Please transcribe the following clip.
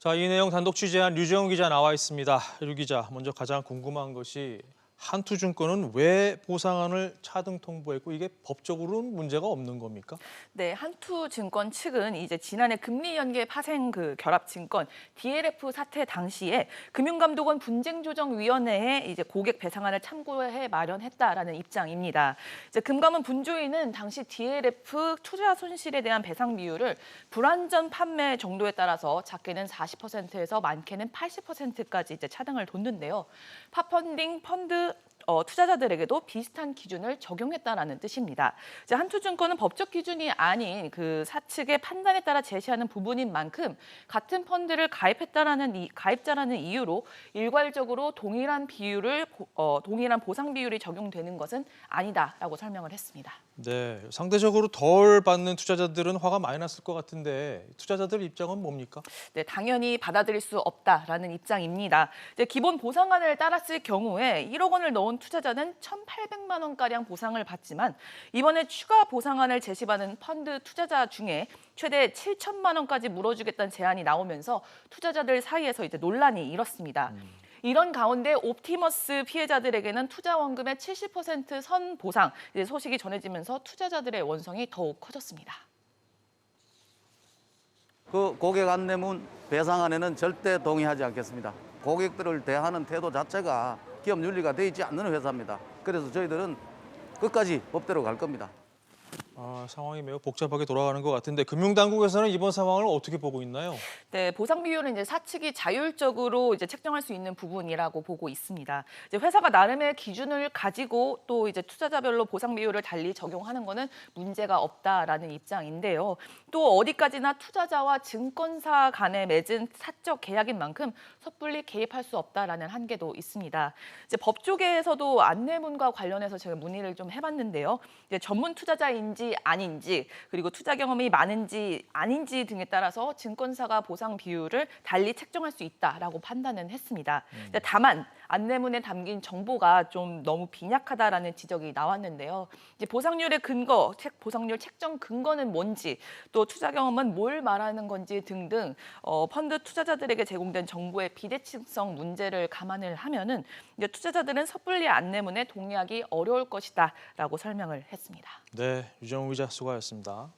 자, 이 내용 단독 취재한 류재용 기자 나와 있습니다. 류 기자, 먼저 가장 궁금한 것이 한투증권은 왜 보상안을 차등 통보했고 이게 법적으로는 문제가 없는 겁니까? 네, 한투증권 측은 이제 지난해 금리 연계 파생 결합 증권 DLF 사태 당시에 금융감독원 분쟁조정위원회에 이제 고객 배상안을 참고해 마련했다라는 입장입니다. 이제 금감원 분조위는 당시 DLF 투자 손실에 대한 배상 비율을 불완전 판매 정도에 따라서 작게는 40%에서 많게는 80%까지 이제 차등을 뒀는데요. 파펀딩 펀드 투자자들에게도 비슷한 기준을 적용했다라는 뜻입니다. 이제 한투증권은 법적 기준이 아닌 사측의 판단에 따라 제시하는 부분인 만큼 같은 펀드를 가입자라는 이유로 일괄적으로 동일한 보상 비율이 적용되는 것은 아니다라고 설명을 했습니다. 네, 상대적으로 덜 받는 투자자들은 화가 많이 났을 것 같은데 투자자들 입장은 뭡니까? 네, 당연히 받아들일 수 없다라는 입장입니다. 이제 기본 보상안을 따랐을 경우에 1억 원을 넣은 투자자는 1,800만 원가량 보상을 받지만 이번에 추가 보상안을 제시받은 펀드 투자자 중에 최대 7천만 원까지 물어주겠다는 제안이 나오면서 투자자들 사이에서 이제 논란이 일었습니다. 이런 가운데 옵티머스 피해자들에게는 투자 원금의 70% 선 보상 이제 소식이 전해지면서 투자자들의 원성이 더욱 커졌습니다. 그 고객 안내문 배상안에는 절대 동의하지 않겠습니다. 고객들을 대하는 태도 자체가 기업 윤리가 되어 있지 않는 회사입니다. 그래서 저희들은 끝까지 법대로 갈 겁니다. 상황이 매우 복잡하게 돌아가는 것 같은데 금융당국에서는 이번 상황을 어떻게 보고 있나요? 네, 보상 비율은 이제 사측이 자율적으로 이제 책정할 수 있는 부분이라고 보고 있습니다. 이제 회사가 나름의 기준을 가지고 또 이제 투자자별로 보상 비율을 달리 적용하는 거는 문제가 없다라는 입장인데요. 또 어디까지나 투자자와 증권사 간에 맺은 사적 계약인 만큼 섣불리 개입할 수 없다라는 한계도 있습니다. 이제 법조계에서도 안내문과 관련해서 제가 문의를 좀 해봤는데요. 이제 전문 투자자인지 아닌지 그리고 투자 경험이 많은지 아닌지 등에 따라서 증권사가 보상 비율을 달리 책정할 수 있다라고 판단은 했습니다. 다만 안내문에 담긴 정보가 좀 너무 빈약하다라는 지적이 나왔는데요. 이제 보상률의 근거, 보상률 책정 근거는 뭔지, 또 투자 경험은 뭘 말하는 건지 등등 펀드 투자자들에게 제공된 정보의 비대칭성 문제를 감안을 하면은 이제 투자자들은 섣불리 안내문에 동의하기 어려울 것이다라고 설명을 했습니다. 네, 류재용 기자 수고하셨습니다.